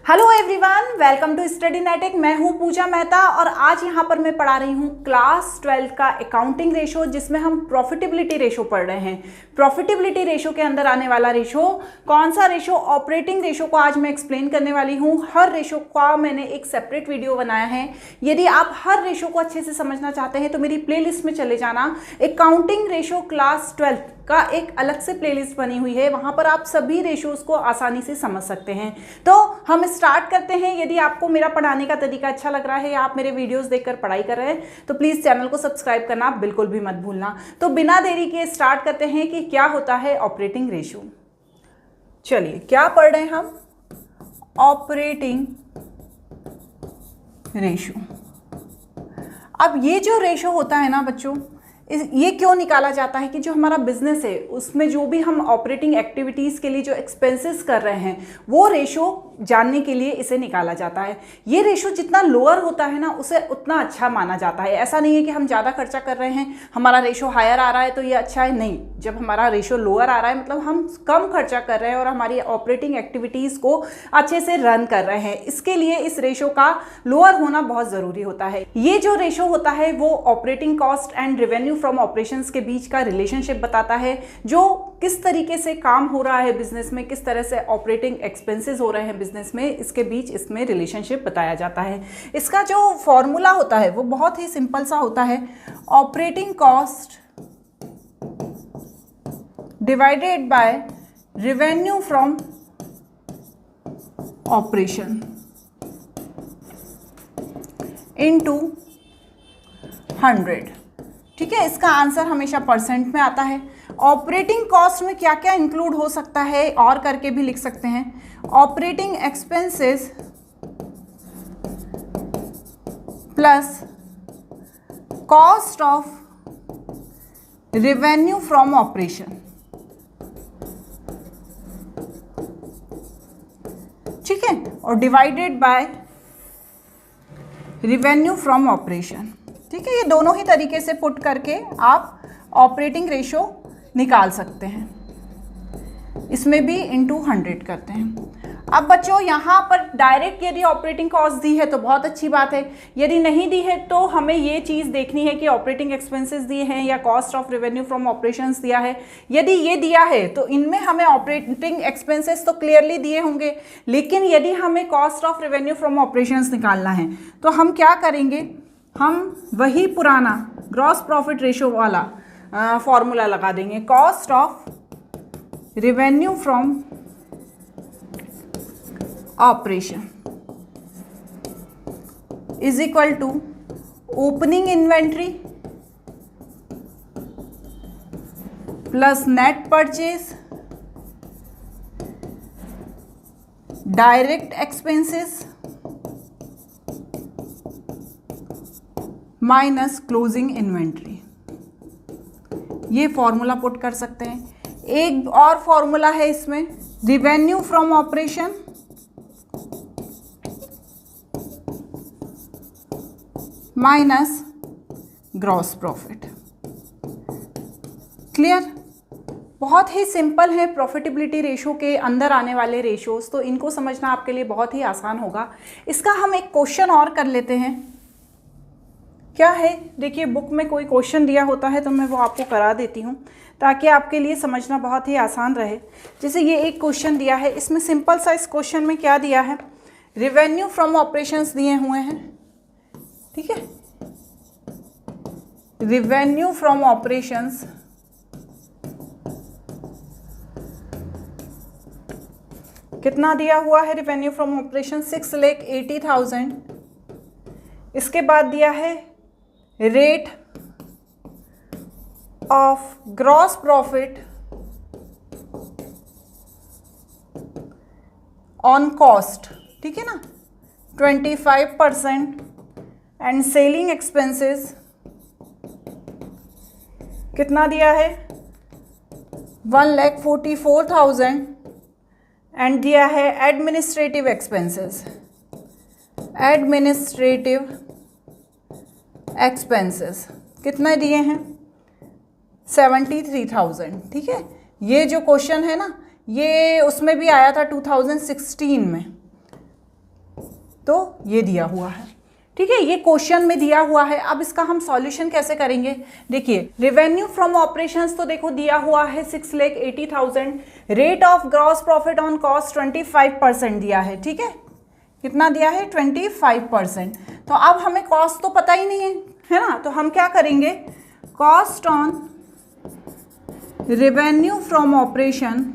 Hello everyone, welcome to study netic. मैं हूं पूजा मेहता और आज यहां पर मैं पढ़ा रही हूं क्लास 12 का अकाउंटिंग रेशो, जिसमें हम प्रॉफिटेबिलिटी रेशो पढ़ रहे हैं। प्रॉफिटेबिलिटी रेशो के अंदर आने वाला रेशो कौन सा रेशो? ऑपरेटिंग रेशो को आज मैं एक्सप्लेन करने वाली हूं। हर रेशो का मैंने एक सेपरेट वीडियो बनाया है। यदि आप हर रेशो को अच्छे से समझना चाहते हैं तो मेरी प्लेलिस्ट में चले जाना। अकाउंटिंग रेशो क्लास 12 का एक अलग से प्लेलिस्ट बनी हुई है, वहां पर आप सभी रेशोज को आसानी से समझ सकते हैं। तो हम स्टार्ट करते हैं। यदि आपको मेरा पढ़ाने का तरीका अच्छा लग रहा है या आप मेरे वीडियोस देखकर पढ़ाई कर रहे हैं तो प्लीज चैनल को सब्सक्राइब करना बिल्कुल भी मत भूलना। तो बिना देरी के स्टार्ट करते हैं कि क्या होता है ऑपरेटिंग रेशो। चलिए, क्या पढ़ रहे हैं हम? Operating ratio. अब ये जो रेशो होता है ना बच्चों, ये क्यों निकाला जाता है कि जो हमारा बिजनेस है उसमें जो भी हम ऑपरेटिंग एक्टिविटीज़ के लिए जो एक्सपेंसेस कर रहे हैं वो रेशो जानने के लिए इसे निकाला जाता है। ये रेशो जितना लोअर होता है ना उसे उतना अच्छा माना जाता है। ऐसा नहीं है कि हम ज़्यादा खर्चा कर रहे हैं, हमारा रेशो हायर आ रहा है तो ये अच्छा है, नहीं। जब हमारा रेशो लोअर आ रहा है मतलब हम कम खर्चा कर रहे हैं और हमारी ऑपरेटिंग एक्टिविटीज़ को अच्छे से रन कर रहे हैं। इसके लिए इस रेशो का लोअर होना बहुत ज़रूरी होता है। ये जो रेशो होता है वो operating cost and revenue from operations के बीच का रिलेशनशिप बताता है, जो किस तरीके से काम हो रहा है बिजनेस में, किस तरह से ऑपरेटिंग एक्सपेंसेस हो रहे हैं बिजनेस में, इसके बीच इसमें रिलेशनशिप बताया जाता है। इसका जो फॉर्मूला होता है वो बहुत ही सिंपल सा होता है। Operating cost divided by revenue from operation into 100। ठीक है, इसका आंसर हमेशा परसेंट में आता है। ऑपरेटिंग कॉस्ट में क्या क्या इंक्लूड हो सकता है और करके भी लिख सकते हैं। Operating expenses plus cost of revenue from operation. ठीक है, और divided by revenue from operation. ठीक है, ये दोनों ही तरीके से पुट करके आप ऑपरेटिंग रेशो निकाल सकते हैं। इसमें भी इनटू 100 करते हैं। अब बच्चों यहाँ पर डायरेक्ट यदि ऑपरेटिंग कॉस्ट दी है तो बहुत अच्छी बात है। यदि नहीं दी है तो हमें ये चीज़ देखनी है कि ऑपरेटिंग एक्सपेंसेस दिए हैं या cost of revenue from operations दिया है। यदि ये दिया है तो इनमें हमें ऑपरेटिंग एक्सपेंसेस तो क्लियरली दिए होंगे, लेकिन यदि हमें cost of revenue from operations निकालना है तो हम क्या करेंगे? हम वही पुराना ग्रॉस प्रॉफिट रेशो वाला फॉर्मूला लगा देंगे। Cost of revenue from operation is equal to opening inventory plus net purchase direct expenses minus closing inventory. ये फॉर्मूला पुट कर सकते हैं। एक और फॉर्मूला है इसमें, revenue from operation minus gross profit. Clear? बहुत ही सिंपल है प्रॉफिटेबिलिटी रेशो के अंदर आने वाले रेशोज, तो इनको समझना आपके लिए बहुत ही आसान होगा। इसका हम एक क्वेश्चन और कर लेते हैं। क्या है, देखिए बुक में कोई क्वेश्चन दिया होता है तो मैं वो आपको करा देती हूँ ताकि आपके लिए समझना बहुत ही आसान रहे। जैसे ये एक क्वेश्चन दिया है, इसमें सिंपल सा इस क्वेश्चन में क्या दिया है? रेवेन्यू फ्रॉम ऑपरेशंस दिए हुए हैं। ठीक है, रेवेन्यू फ्रॉम ऑपरेशंस कितना दिया हुआ है? Revenue from operation 6,80,000। इसके बाद दिया है rate of gross profit on cost. ठीक है ना, 25% एंड सेलिंग एक्सपेंसेस कितना दिया है? 1,44,000 एंड दिया है एडमिनिस्ट्रेटिव एक्सपेंसेस। एडमिनिस्ट्रेटिव एक्सपेंसेस कितना दिए हैं? 73,000। ठीक है, ये जो क्वेश्चन है ना ये उसमें भी आया था 2016 में। तो ये दिया हुआ है, ठीक है, ये क्वेश्चन में दिया हुआ है। अब इसका हम सॉल्यूशन कैसे करेंगे? देखिए रेवेन्यू फ्रॉम ऑपरेशंस तो देखो दिया हुआ है 6,80,000, rate of gross profit on cost 25% दिया है, ठीक है, कितना दिया है 25%। तो अब हमें कॉस्ट तो पता ही नहीं है ना, तो हम क्या करेंगे, cost on revenue from operation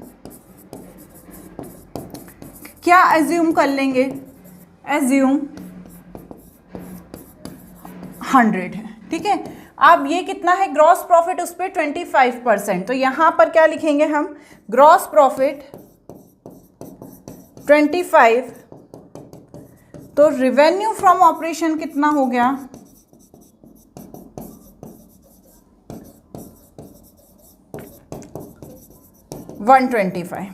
क्या एज्यूम कर लेंगे, एज्यूम 100 है, ठीक है। अब ये कितना है ग्रॉस प्रॉफिट, उस पर 25%, तो यहां पर क्या लिखेंगे हम, ग्रॉस प्रॉफिट 25, तो रेवेन्यू फ्रॉम ऑपरेशन कितना हो गया, 125।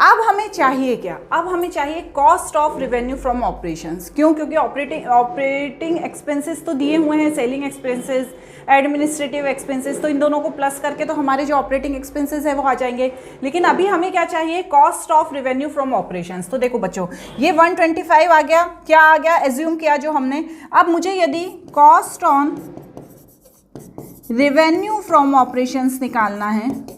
अब हमें चाहिए क्या, अब हमें चाहिए cost of revenue from operations. क्यों? क्योंकि ऑपरेटिंग एक्सपेंसेस तो दिए हुए हैं, सेलिंग एक्सपेंसेस, एडमिनिस्ट्रेटिव एक्सपेंसेस, तो इन दोनों को प्लस करके तो हमारे जो ऑपरेटिंग एक्सपेंसेस है वो आ जाएंगे। लेकिन अभी हमें क्या चाहिए, cost of revenue from operations. तो देखो बच्चों ये 125 आ गया, क्या आ गया, एज्यूम किया जो हमने। अब मुझे यदि cost on revenue from operations निकालना है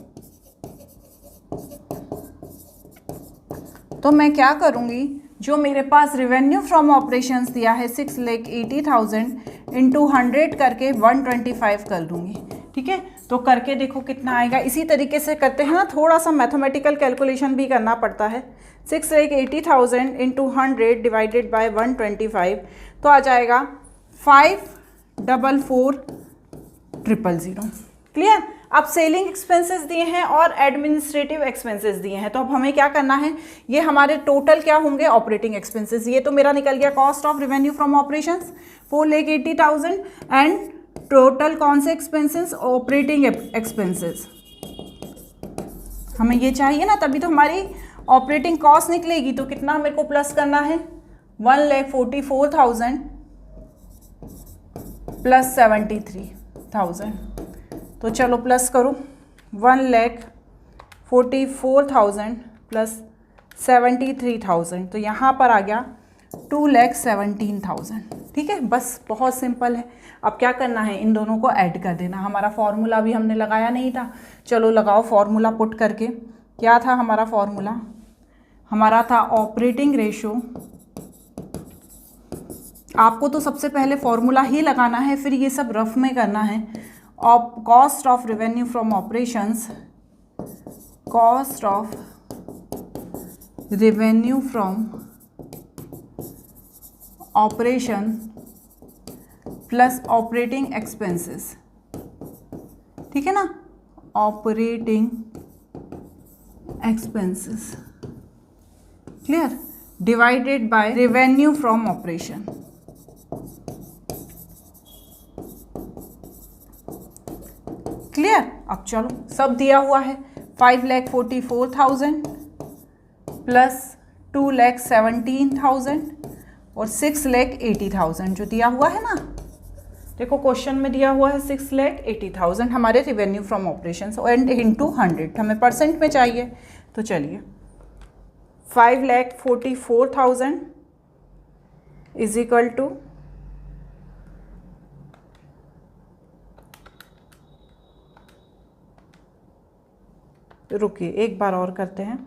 तो मैं क्या करूंगी, जो मेरे पास रेवेन्यू फ्रॉम ऑपरेशंस दिया है 6,80,000 इंटू 100 करके 125 कर दूंगी, ठीक है। तो करके देखो कितना आएगा। इसी तरीके से करते हैं ना, थोड़ा सा मैथमेटिकल कैलकुलेशन भी करना पड़ता है। 6,80,000 इंटू 100 डिवाइडेड बाय 125 तो आ जाएगा 5,44,000। क्लियर? अब सेलिंग एक्सपेंसेस दिए हैं और एडमिनिस्ट्रेटिव एक्सपेंसेस दिए हैं, तो अब हमें क्या करना है, ये हमारे टोटल क्या होंगे, ऑपरेटिंग एक्सपेंसेस। ये तो मेरा निकल गया cost of revenue from operations 4,80,000 and total कौन से एक्सपेंसेस, ऑपरेटिंग एक्सपेंसेस। हमें ये चाहिए ना, तभी तो हमारी ऑपरेटिंग कॉस्ट निकलेगी। तो कितना मेरे को प्लस करना है, 1,44,000 प्लस 73,000। तो चलो प्लस करो, 1,44,000 प्लस 73,000, तो यहाँ पर आ गया 2,17,000, ठीक है। बस बहुत सिंपल है। अब क्या करना है, इन दोनों को ऐड कर देना। हमारा फॉर्मूला भी हमने लगाया नहीं था, चलो लगाओ फॉर्मूला पुट करके। क्या था हमारा फॉर्मूला, हमारा था ऑपरेटिंग रेशो। आपको तो सबसे पहले फॉर्मूला ही लगाना है, फिर ये सब रफ में करना है। Cost of revenue from operations, cost of revenue from operation plus operating expenses, ठीक है ना, operating expenses, clear, divided by revenue from operation. Clear? अब चलो सब दिया हुआ है, 5,44,000 प्लस 2,17,000 और 6,80,000 जो दिया हुआ है ना, देखो क्वेश्चन में दिया हुआ है 6,80,000 हमारे revenue from operations and into 100 हमें परसेंट में चाहिए। तो चलिए 5,44,000 इज इक्वल टू रुकिए एक बार और करते हैं,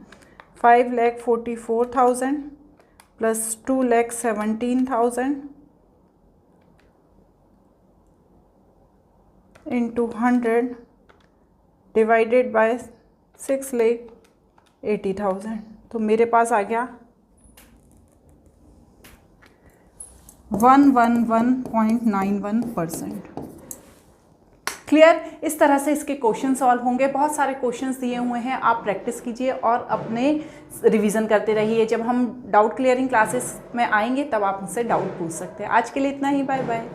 5,44,000 प्लस 2,17,000 इंटू 100 डिवाइडेड बाय 6,80,000, तो मेरे पास आ गया 111.91%। क्लियर? इस तरह से इसके क्वेश्चन सॉल्व होंगे। बहुत सारे क्वेश्चंस दिए हुए हैं, आप प्रैक्टिस कीजिए और अपने रिवीजन करते रहिए। जब हम डाउट क्लियरिंग क्लासेस में आएंगे तब आप मुझसे डाउट पूछ सकते हैं। आज के लिए इतना ही, बाय बाय।